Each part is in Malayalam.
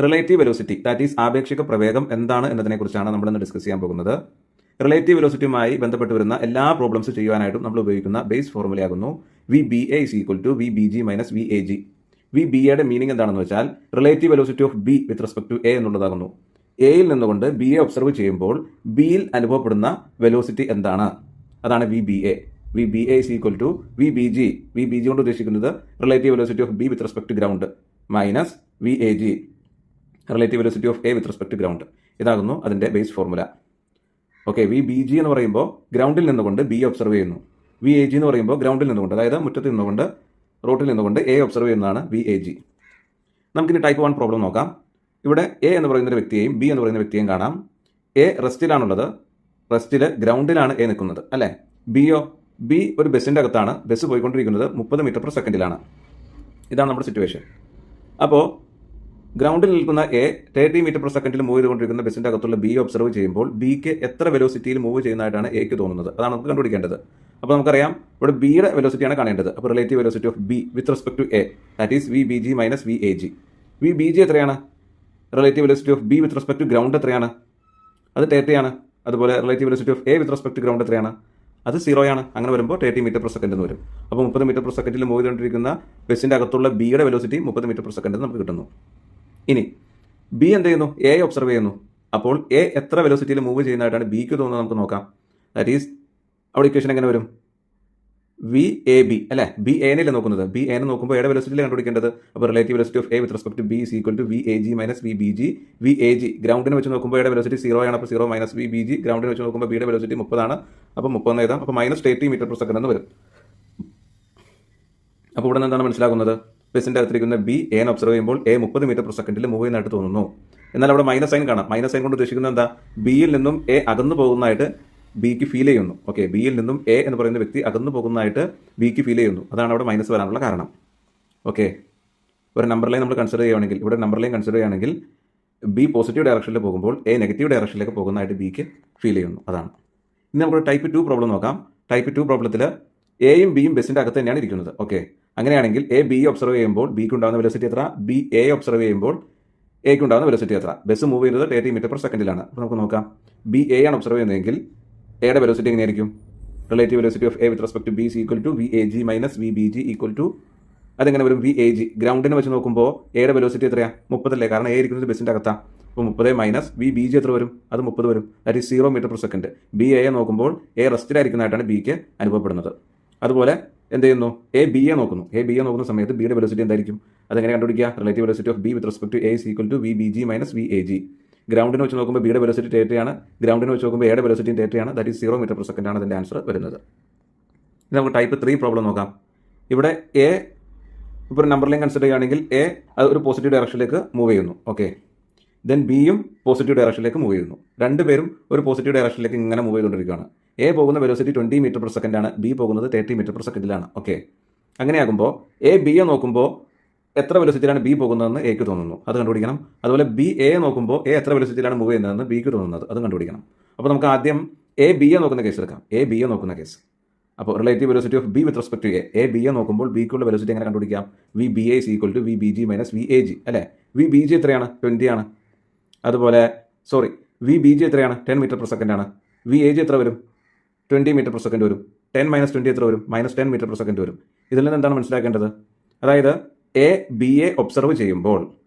റിലേറ്റീവ് വെലോസിറ്റി ദാറ്റ് ഈസ് ആപേക്ഷിക പ്രവേഗം എന്താണ് എന്നതിനെക്കുറിച്ചാണ് നമ്മൾ ഇന്ന് ഡിസ്കസ് ചെയ്യാൻ പോകുന്നത്. റിലേറ്റീവ് വെലോസിറ്റിയുമായി ബന്ധപ്പെട്ട് വരുന്ന എല്ലാ പ്രോബ്ലംസ് ചെയ്യുവാനായിട്ടും നമ്മൾ ഉപയോഗിക്കുന്ന ബേസ് ഫോർമുലയാകുന്നു V B A is equal to V B G minus V A G. V B എയുടെ മീനിങ് എന്താണെന്ന് വെച്ചാൽ relative velocity of B with respect to A എന്നുള്ളതാകുന്നു. എയിൽ നിന്നുകൊണ്ട് ബി എ ഒബ്സർവ് ചെയ്യുമ്പോൾ ബിയിൽ അനുഭവപ്പെടുന്ന വെലോസിറ്റി എന്താണ്, അതാണ് V B A. V B A is equal to V B G. V B G കൊണ്ട് ഉദ്ദേശിക്കുന്നത് relative velocity of B with respect to ground minus V A G relative velocity of A with respect to ground. ഇതാകുന്നു അതിൻ്റെ base formula. Okay, V B G എന്ന് പറയുമ്പോൾ ഗ്രൗണ്ടിൽ നിന്നുകൊണ്ട് ബി ഒബ്സർവ് ചെയ്യുന്നു. വി എ ജി എന്ന് പറയുമ്പോൾ ഗ്രൗണ്ടിൽ നിന്നുകൊണ്ട്, അതായത് മുറ്റത്ത് നിന്നുകൊണ്ട് റോട്ടിൽ നിന്നുകൊണ്ട് എ ഒബ്സർവ് ചെയ്യുന്നതാണ് വി എ ജി. നമുക്കിനി ടൈപ്പ് 1 പ്രോബ്ലം നോക്കാം. ഇവിടെ എ എന്ന് പറയുന്ന ഒരു വ്യക്തിയെയും ബി എന്ന് പറയുന്ന വ്യക്തിയെയും കാണാം. എ റെസ്റ്റിലാണുള്ളത്, റെസ്റ്റിൽ ഗ്രൗണ്ടിലാണ് എ നിൽക്കുന്നത് അല്ലേ. ബിയോ, ബി ഒരു ബസ്സിൻ്റെ അകത്താണ്, ബസ് പോയിക്കൊണ്ടിരിക്കുന്നത് 30 മീറ്റർ പെർ സെക്കൻഡിലാണ്. ഇതാണ് നമ്മുടെ സിറ്റുവേഷൻ. അപ്പോൾ ഗ്രൗണ്ടിൽ നിൽക്കുന്ന എ 30 മീറ്റർ പെർ സെക്കൻഡിൽ മൂവ് ചെയ്തുകൊണ്ടിരിക്കുന്ന ബസ്സിൻ്റെ അകത്തുള്ള ബി ഒബ്സർവ് ചെയ്യുമ്പോൾ ബിക്ക് എത്ര വെലോസിറ്റിയിൽ മൂവ് ചെയ്യുന്നതായിട്ടാണ് എക്ക് തോന്നുന്നത്, അതാണ് നമുക്ക് കണ്ടുപിടിക്കേണ്ടത്. അപ്പോൾ നമുക്കറിയാം ഇവിടെ ബിയുടെ വെലോസിറ്റിയാണ് കാണേണ്ടത്. അപ്പോൾ relative velocity of B with respect to A that is V B G minus V A G. V B G എത്രയാണ്? Relative velocity of B with respect to ground എത്രയാണ്? അത് 30 ആണ്. അതുപോലെ relative velocity of A with respect to ground എത്രയാണ്? അത് 0 ആണ്. അങ്ങനെ വരുമ്പോൾ 30 മീറ്റർ പെർ സെക്കൻഡ് എന്ന് വരും. അപ്പോൾ 30 മീറ്റർ പെർ സെക്കൻഡിൽ മൂവ് ചെയ്തുകൊണ്ടിരിക്കുന്ന ബസ്സിൻ്റെ അകത്തുള്ള ബിയുടെ വെലോസിറ്റി 30 മീറ്റർ പെർ സെക്കൻഡ് നമുക്ക് കിട്ടുന്നു. ഇനി ബി എന്ത് ചെയ്യുന്നു? എ ഒബ്സർവ് ചെയ്യുന്നു. അപ്പോൾ എ എത്ര വെലോസിറ്റിയിൽ മൂവ് ചെയ്യുന്നതായിട്ടാണ് ബിക്ക് തോന്നുന്നത് നമുക്ക് നോക്കാം. ദാറ്റ് ഈസ് അവിടെ ഇക്വേഷൻ എങ്ങനെ വരും? വി എ ബി അല്ലേ. ബി എനല്ലേ നോക്കുന്നത്. ബി എനെ നോക്കുമ്പോൾ എയുടെ വെലോസിറ്റിയിൽ കണ്ടുപിടിക്കേണ്ടത്. അപ്പോൾ relative velocity of A with respect to B is equal to V A G minus V B G. V A G ഗ്രൗണ്ടിന് വെച്ച് നോക്കുമ്പോൾ എയുടെ വെലോസിറ്റി 0 ആണ്. അപ്പോൾ 0 മൈനസ് വി ബി ജി. ഗ്രൗണ്ടിന് വെച്ച് നോക്കുമ്പോൾ ബിയുടെ വെലോസിറ്റി 30 ആണ്. അപ്പോൾ 30 എഴുതാം. അപ്പോൾ മൈനസ് 30 മീറ്റർ പെർ സെക്കൻഡ് എന്ന് വരും. അപ്പോൾ ഇവിടെ നിന്ന് എന്താണ് മനസ്സിലാകുന്നത്? ബസ്സിൻ്റെ അകത്തിരിക്കുന്ന ബി എനെ ഒബ്സർവ് ചെയ്യുമ്പോൾ എ 30 മീറ്റർ പെർ സെക്കൻഡിൽ മൂവ് ചെയ്യുന്നതായിട്ട് തോന്നുന്നു. എന്നാൽ അവിടെ മൈനസ് സൈൻ കാണാം. മൈനസ് സൈൻ കൊണ്ട് ഉദ്ദേശിക്കുന്നത് എന്താ? ബിയിൽ നിന്നും എ അകന്നു പോകുന്നതായിട്ട് ബിക്ക് ഫീൽ ചെയ്യുന്നു. ഓക്കെ, ബിയിൽ നിന്നും എ എന്ന് പറയുന്ന വ്യക്തി അകന്നു പോകുന്നതായിട്ട് ബിക്ക് ഫീൽ ചെയ്യുന്നു. അതാണ് അവിടെ മൈനസ് വരാനുള്ള കാരണം. ഓക്കെ, ഒരു നമ്പർ ലൈൻ നമ്മൾ കൺസിഡർ ചെയ്യുകയാണെങ്കിൽ, ഇവിടെ നമ്പർ ലൈൻ കൺസിഡർ ചെയ്യുകയാണെങ്കിൽ ബി പോസിറ്റീവ് ഡയറക്ഷനിൽ പോകുമ്പോൾ എ നെഗറ്റീവ് ഡയറക്ഷനിലേക്ക് പോകുന്നതായിട്ട് ബിക്ക് ഫീൽ ചെയ്യുന്നു. അതാണ്. ഇനി നമുക്ക് ടൈപ്പ് 2 പ്രോബ്ലം നോക്കാം. ടൈപ്പ് 2 പ്രോബ്ലത്തിൽ എയും ബിയും ബസ്സിൻ്റെ അകത്ത് തന്നെയാണ് ഇരിക്കുന്നത്. ഓക്കെ, അങ്ങനെയാണെങ്കിൽ എ ബി ഒബ്സർവ് ചെയ്യുമ്പോൾ ബിക്ക് ഉണ്ടാകുന്ന വെലോസിറ്റി എത്ര? ബി എ ഒബ്സർവ് ചെയ്യുമ്പോൾ എക്ക് ഉണ്ടാകുന്ന വെലോസിറ്റി എത്ര? ബസ് മൂവ് ചെയ്യുന്നത് 30 മീറ്റർ പെർ സെക്കൻഡിലാണ്. അപ്പോൾ നമുക്ക് നോക്കാം. ബി എ ആണ് ഒബ്സർവ് ചെയ്യുന്നതെങ്കിൽ എയുടെ വെലോസിറ്റി എങ്ങനെയായിരിക്കും? Relative velocity of A with respect to B is equal to V A G minus V B G equal to, അതെങ്ങനെ വരും? വി എ ജി ഗ്രൗണ്ടിന് വെച്ച് നോക്കുമ്പോൾ എയുടെ വെലോസിറ്റി എത്രയാണ്? 30 അല്ലേ, കാരണം എ ഇരിക്കുന്നത് ബസ്സിൻ്റെ അകത്താണ്. അപ്പോൾ 30 മൈനസ് വി ബി ജി എത്ര വരും? അത് 30 വരും. That is 0 metre per second. B A നോക്കുമ്പോൾ എ റെസ്റ്റിലായിരിക്കുന്നതായിട്ടാണ് ബിക്ക് അനുഭവപ്പെടുന്നത്. അതുപോലെ എന്ത് ചെയ്യുന്നു? എ ബി എ നോക്കുന്നു. എ ബി എ നോക്കുന്ന സമയത്ത് ബിയുടെ വെലോസിറ്റി എന്തായിരിക്കും? അതെങ്ങനെ കണ്ടുപിടിക്കുക? Relative velocity of B with respect to A is equal to V B G minus V A G. ഗ്രൗണ്ടിന് വെച്ച് നോക്കുമ്പോൾ ബിയുടെ വെലോസിറ്റി 30 ആണ്. ഗ്രൗണ്ടിന് വെച്ച് നോക്കുമ്പോൾ എയുടെ വെലോസിറ്റി 30 ആണ്. That is 0 metre per second ആണ് അതിൻ്റെ ആൻസർ വരുന്നത്. ഇനി നമുക്ക് ടൈപ്പ് 3 പ്രോബ്ലം നോക്കാം. ഇവിടെ എ ഇപ്പോൾ ഒരു നമ്പർ ലൈൻ കൺസിഡർ ചെയ്യുകയാണെങ്കിൽ എ അത് ഒരു പോസിറ്റീവ് ഡയറക്ഷനിലേക്ക് മൂവ് ചെയ്യുന്നു. ഓക്കെ, ദെൻ ബിയും പോസിറ്റീവ് ഡയറക്ഷനിലേക്ക് മൂവ് ചെയ്യുന്നു. രണ്ടുപേരും ഒരു പോസിറ്റീവ് ഡയറക്ഷനിലേക്ക് ഇങ്ങനെ മൂവ് ചെയ്തുകൊണ്ടിരിക്കുകയാണ്. എ പോകുന്ന വെലോസിറ്റി 20 മീറ്റർ പെർ സെക്കൻഡാണ്. ബി പോകുന്നത് 30 മീറ്റർ പെർ സെക്കൻഡിലാണ്. ഓക്കെ, അങ്ങനെയാകുമ്പോൾ എ ബിയെ നോക്കുമ്പോൾ എത്ര വെലോസിറ്റിയിലാണ് ബി പോകുന്നതെന്ന് എക്ക് തോന്നുന്നു, അത് കണ്ടുപിടിക്കണം. അതുപോലെ ബി എ നോക്കുമ്പോൾ എ എത്ര വെലോസിറ്റിയിലാണ് മൂവ് ചെയ്യുന്നതെന്ന് ബിക്ക് തോന്നുന്നത്, അത് കണ്ടുപിടിക്കണം. അപ്പോൾ നമുക്ക് ആദ്യം എ ബി എ നോക്കുന്ന കേസ് എടുക്കാം. എ ബി എ നോക്കുന്ന കേസ്. അപ്പോൾ relative velocity of B with respect to A B A നോക്കുമ്പോൾ ബിക്കുള്ള വെലോസിറ്റി എങ്ങനെ കണ്ടുപിടിക്കാം? V B A is equal to V B G minus V A G അല്ലേ. വി ബി ജി എത്രയാണ്? 20 ആണ്. അതുപോലെ വി ബി ജി എത്രയാണ്? 10 മീറ്റർ പെർ സെക്കൻഡ് ആണ്. വി എ ജി എത്ര വരും? 20 മീറ്റർ പെർ സെക്കൻഡ് വരും. 10 മൈനസ് 20 എത്ര വരും? -10 മീറ്റർ പെർ സെക്കൻഡ് വരും. ഇതിൽ നിന്ന് എന്താണ് മനസ്സിലാക്കേണ്ടത്? അതായത് എ ബി എ ഒബ്സർവ് ചെയ്യുമ്പോൾ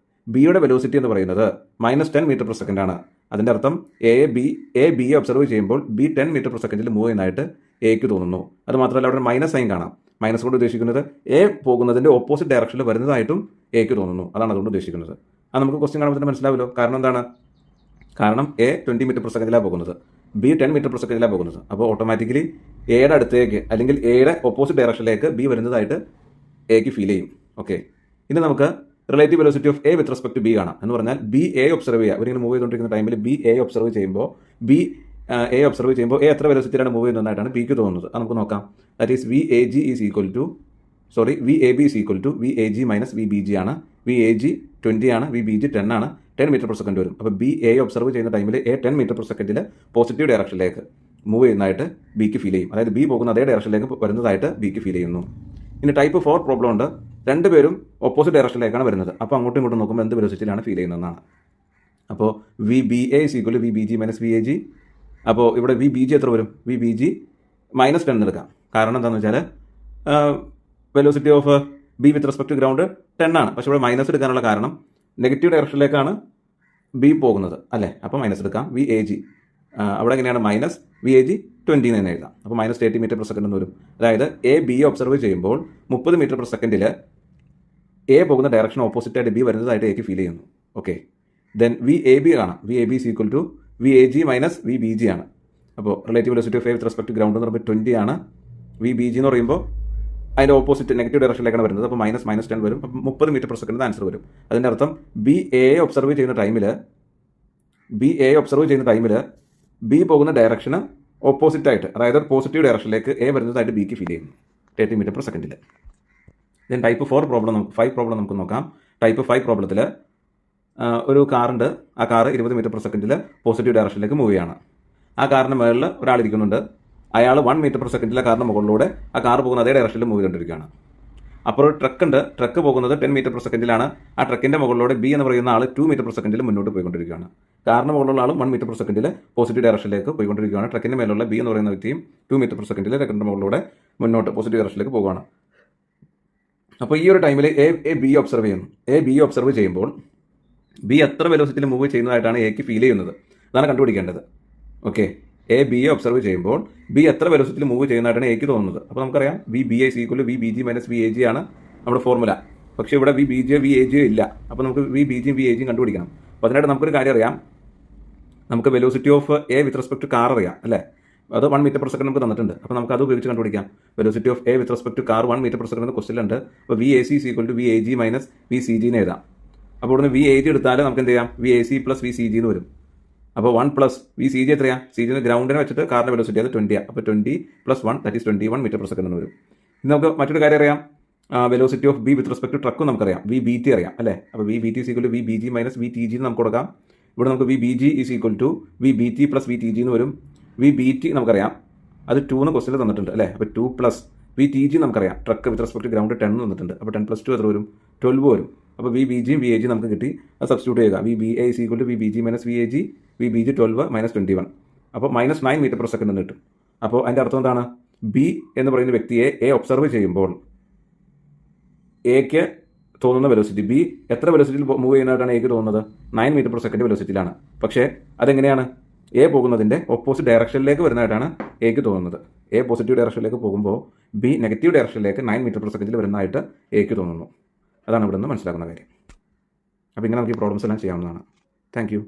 ബിയുടെ വെലോസിറ്റി എന്ന് പറയുന്നത് -10 മീറ്റർ പെർ സെക്കൻഡ് ആണ്. അതിൻ്റെ അർത്ഥം എ ബി എ ഒബ്സർവ് ചെയ്യുമ്പോൾ ബി 10 മീറ്റർ പെർ സെക്കൻഡിൽ മൂവ് ചെയ്യുന്നതായിട്ട് എക്ക് തോന്നുന്നു. അത് മാത്രമല്ല അവിടെ മൈനസ് സൈൻ കാണാം. മൈനസ് കൊണ്ട് ഉദ്ദേശിക്കുന്നത് എ പോകുന്നതിൻ്റെ ഓപ്പോസിറ്റ് ഡയറക്ഷനിൽ വരുന്നതായിട്ടും എക്ക് തോന്നുന്നു, അതാണ് അതുകൊണ്ട് ഉദ്ദേശിക്കുന്നത്. അത് നമുക്ക് ക്വസ്റ്റ്യൻ കാണുമ്പോൾ തന്നെ മനസ്സിലാവുമല്ലോ. കാരണം എന്താണ്? കാരണം എ 20 മീറ്റർ പെർ സെക്കൻഡിലാണ് പോകുന്നത്, ബി 10 മീറ്റർ പെർ സെക്കൻഡിലാണ് പോകുന്നത്. അപ്പോൾ ഓട്ടോമാറ്റിക്കലി എയുടെ അടുത്തേക്ക് അല്ലെങ്കിൽ എയുടെ ഓപ്പോസിറ്റ് ഡയറക്ഷനിലേക്ക് ബി വരുന്നതായിട്ട് എക്ക് ഫീൽ ചെയ്യും. ഓക്കെ, ഇനി നമുക്ക് relative velocity of A with respect to B കാണാം. എന്ന് പറഞ്ഞാൽ ബി എ ഒബ്സർവ് ചെയ്യുക. ഇവരിങ്ങനെ മൂവ് ചെയ്തുകൊണ്ടിരിക്കുന്ന ടൈമിൽ ബി എ ഒബ്സർവ് ചെയ്യുമ്പോൾ എ എത്ര വെലോസിറ്റിയിലാണ് മൂവ് ചെയ്യുന്നതായിട്ടാണ് ബിക്ക് തോന്നുന്നത്. അത് നമുക്ക് നോക്കാം. That is V A B is equal to V A G minus V B G ആണ്. വി എ ജി 20 ആണ്, വി ബി ജി 10 ആണ്. 10 മീറ്റർ പെർ സെക്കൻഡ് വരും. അപ്പോൾ ബി എ ഒബ്സർവ് ചെയ്യുന്ന ടൈമിൽ എ 10 മീറ്റർ പെർ സെക്കൻഡിൽ പോസിറ്റീവ് ഡയറക്ഷനിലേക്ക് മൂവ് ചെയ്യുന്നതായിട്ട് ബിക്ക് ഫീൽ ചെയ്യും. അതായത് ബി പോകുന്ന അതേ ഡയറക്ഷനിലേക്ക് വരുന്നതായിട്ട് ബിക്ക് ഫീൽ ചെയ്യുന്നു. ഇനി ടൈപ്പ് 4 പ്രോബ്ലം ഉണ്ട്. രണ്ടുപേരും ഓപ്പോസിറ്റ് ഡയറക്ഷനിലേക്കാണ് വരുന്നത്. അപ്പോൾ അങ്ങോട്ടും ഇങ്ങോട്ടും നോക്കുമ്പോൾ എന്ത് വെലോസിറ്റിയിലാണ് ഫീൽ ചെയ്യുന്നതെന്നാണ്. അപ്പോൾ V B A is equal V B G minus V A G. അപ്പോൾ ഇവിടെ വി ബി ജി എത്ര വരും? വി ബി ജി -10 എടുക്കാം. കാരണം എന്താണെന്ന് വെച്ചാൽ velocity of B with respect to ground 10 ആണ്. പക്ഷേ ഇവിടെ മൈനസ് എടുക്കാനുള്ള കാരണം നെഗറ്റീവ് ഡയറക്ഷനിലേക്കാണ് ബി പോകുന്നത് അല്ലേ. അപ്പോൾ മൈനസ് എടുക്കാം. വി എ ജി അവിടെ എങ്ങനെയാണ്? മൈനസ് വി എ ജി 20 എന്ന് തന്നെ എഴുതാം. അപ്പോൾ -30 മീറ്റർ പെർ സെക്കൻഡ് എന്ന് വരും. അതായത് എ ബി ഒബ്സർവ് ചെയ്യുമ്പോൾ 30 മീറ്റർ പെർ സെക്കൻഡിൽ എ പോകുന്ന ഡയറക്ഷൻ ഓപ്പോസിറ്റായിട്ട് ബി വരുന്നതായിട്ട് എക്ക് ഫീൽ ചെയ്യുന്നു. Okay, then V A B കാണാം. V A B is equal to V A G minus V B G ആണ്. അപ്പോൾ relative velocity of A with respect to ground എന്ന് പറയുമ്പോൾ 20 ആണ്. വി ബി ജി എന്ന് പറയുമ്പോൾ അതിൻ്റെ ഓപ്പോസിറ്റ് നെഗറ്റീവ് ഡയറക്ഷനിലേക്കാണ് വരുന്നത്. അപ്പോൾ -10 വരും. അപ്പോൾ 30 മീറ്റർ പെർ സെക്കൻഡ് ആൻസർ വരും. അതിൻ്റെ അർത്ഥം ബി എ ഒബ്സർവ് ചെയ്യുന്ന ടൈമിൽ ബി പോകുന്ന ഡയറക്ഷന് ഓപ്പോസിറ്റായിട്ട്, അതായത് പോസിറ്റീവ് ഡയറക്ഷനിലേക്ക് എ വരുന്നതായിട്ട് ബിക്ക് ഫീൽ ചെയ്യുന്നു 30 മീറ്റർ പെർ സെക്കൻഡിൽ. ദെൻ ടൈപ്പ് 5 പ്രോബ്ലം നമുക്ക് നോക്കാം. ടൈപ്പ് 5 പ്രോബ്ലത്തിൽ ഒരു കാറുണ്ട്. ആ കാർ 20 മീറ്റർ പെർ സെക്കൻഡിൽ പോസിറ്റീവ് ഡയറക്ഷനിലേക്ക് മൂവ് ചെയ്യാണ്. ആ കാറിന് മുകളിൽ ഒരാളിരിക്കുന്നുണ്ട്. അയാൾ 1 മീറ്റർ പെർ സെക്കൻഡിലെ കാറിന് മുകളിലൂടെ ആ കാർ പോകുന്ന അതേ ഡയറക്ഷനിൽ മൂവ് ചെയ്തുകൊണ്ടിരിക്കുകയാണ്. അപ്പോൾ ഒരു ട്രക്ക് ഉണ്ട്. ട്രക്ക് പോകുന്നത് 10 മീറ്റർ പെർ സെക്കൻഡിലാണ്. ആ ട്രക്കിൻ്റെ മുകളിലൂടെ ബി എന്ന് പറയുന്ന ആൾ 2 മീറ്റർ പെർ സെക്കൻഡിൽ മുന്നോട്ട് പോയിക്കൊണ്ടിരിക്കുകയാണ്. കാറിന് മുകളിലുള്ള ആളും 1 മീറ്റർ പെർ സെക്കൻഡിൽ പോസിറ്റീവ് ഡയറക്ഷനിലേക്ക് പോയിക്കൊണ്ടിരിക്കുകയാണ്. ട്രക്കിൻ്റെ മേലുള്ള ബി എന്ന് പറയുന്ന വ്യക്തിയും 2 മീറ്റർ പെർ സെക്കൻഡിൽ ട്രക്കിൻ്റെ മുകളിലൂടെ മുന്നോട്ട് പോസിറ്റീവ് ഡയറക്ഷനിലേക്ക് പോകുകയാണ്. അപ്പോൾ ഈ ഒരു ടൈമിൽ എ ബി ഒബ്സർവ് ചെയ്യുന്നു. എ ബി ഒബ്സർവ് ചെയ്യുമ്പോൾ ബി എത്ര വെലോസിറ്റിയിൽ മൂവ് ചെയ്യുന്നതായിട്ടാണ് എക്ക് ഫീൽ ചെയ്യുന്നത്. അതാണ് കണ്ടുപിടിക്കേണ്ടത്. ഓക്കെ, എ ബി ഒബ്സർവ് ചെയ്യുമ്പോൾ ബി എത്ര വെലോസിറ്റിയിൽ മൂവ് ചെയ്യുന്നതായിട്ടാണ് എക്ക് തോന്നുന്നത്. അപ്പോൾ നമുക്കറിയാം V B I equal V B G minus V A G ആണ് നമ്മുടെ ഫോർമുല. പക്ഷേ ഇവിടെ വി ബി ജിയോ വി എ ജിയോ ഇല്ല. അപ്പോൾ നമുക്ക് വി ബി ജിയും വി എ ജിയും കണ്ടുപിടിക്കണം. അപ്പോൾ അതിനായിട്ട് നമുക്കൊരു കാര്യം അറിയാം. നമുക്ക് velocity of A with respect to car അറിയാം അല്ലേ. അത് 1 മീറ്റർ പെർ സെക്കൻഡ് നമുക്ക് തന്നിട്ടുണ്ട്. അപ്പോൾ നമുക്ക് അത് ഉപയോഗിച്ച് കണ്ടുപിടിക്കാം. Velocity of A with respect to car 1 metre per second ക്വസ്റ്റിലുണ്ട്. അപ്പോൾ V A C equal to V A G minus V C G എന്ന് എഴുതാം. അപ്പോൾ ഇവിടുന്ന് വി എ ജി എടുത്താൽ നമുക്ക് എന്ത് ചെയ്യാം? V A C plus V C G എന്ന് വരും. അപ്പോൾ 1 പ്ലസ് വി സി ജി എത്രയാണ്? സി ജിന് ഗ്രൗണ്ടിനെ വെച്ചിട്ട് കാറിൻ്റെ വെലോസിറ്റി അത് 20 ആണ്. അപ്പോൾ 20 + 1 that is 21 metre per second എന്ന് വരും. ഇനി നമുക്ക് മറ്റൊരു കാര്യം അറിയാം. Velocity of B with respect to ട്രക്കും നമുക്കറിയാം. വി ബി ടി അറിയാം അല്ലേ. അപ്പോൾ V B T equal to V B G minus V T G എന്ന് നമുക്ക് കൊടുക്കാം. ഇവിടെ നമുക്ക് V B G is equal to V B T plus V T G എന്ന് വരും. വി ബി ടി നമുക്കറിയാം, അത് 2 എന്ന് ക്വസ്റ്റിൽ തന്നിട്ടുണ്ട് അല്ലേ. അപ്പോൾ 2 പ്ലസ് വി ടി ജി നമുക്കറിയാം. Truck with respect to ground 10 തന്നിട്ടുണ്ട്. അപ്പോൾ 10 + 2 എത്ര വരും? 12 വരും. അപ്പോൾ വി ബി ജിയും വി എ ജി നമുക്ക് കിട്ടി. അത് സബ്സ്റ്റിറ്റ്യൂട്ട് ചെയ്യുക. V B A is equal to V B G minus V A G, V B G 12 - 21. അപ്പോൾ -9 മീറ്റർ പെർ സെക്കൻഡ് എന്ന് കിട്ടും. അപ്പോൾ അതിൻ്റെ അർത്ഥം എന്താണ്? ബി എന്ന് പറയുന്ന വ്യക്തിയെ എ ഒബ്സർവ് ചെയ്യുമ്പോൾ എക്ക് തോന്നുന്ന വെലോസിറ്റി, ബി എത്ര വെലോസിറ്റിയിൽ മൂവ് ചെയ്യുന്നതായിട്ടാണ് എക്ക് തോന്നുന്നത്? 9 മീറ്റർ പെർ സെക്കൻഡ് വെലോസിറ്റിയിലാണ്. പക്ഷേ അതെങ്ങനെയാണ്? എ പോകുന്നതിൻ്റെ ഓപ്പോസിറ്റ് ഡയറക്ഷനിലേക്ക് വരുന്നതായിട്ടാണ് എക്ക് തോന്നുന്നത്. എ പോസിറ്റീവ് ഡയറക്ഷനിലേക്ക് പോകുമ്പോൾ ബി നെഗറ്റീവ് ഡയറക്ഷനിലേക്ക് 9 മീറ്റർ പെർ സെക്കൻഡിൽ വരുന്നതായിട്ട് എക്ക് തോന്നുന്നു. അതാണ് ഇവിടെ നിന്ന് മനസ്സിലാക്കുന്ന കാര്യം. അപ്പോൾ ഇങ്ങനെ നമുക്ക് ഈ പ്രോബ്ലംസ് എല്ലാം ചെയ്യാവുന്നതാണ്. Thank you.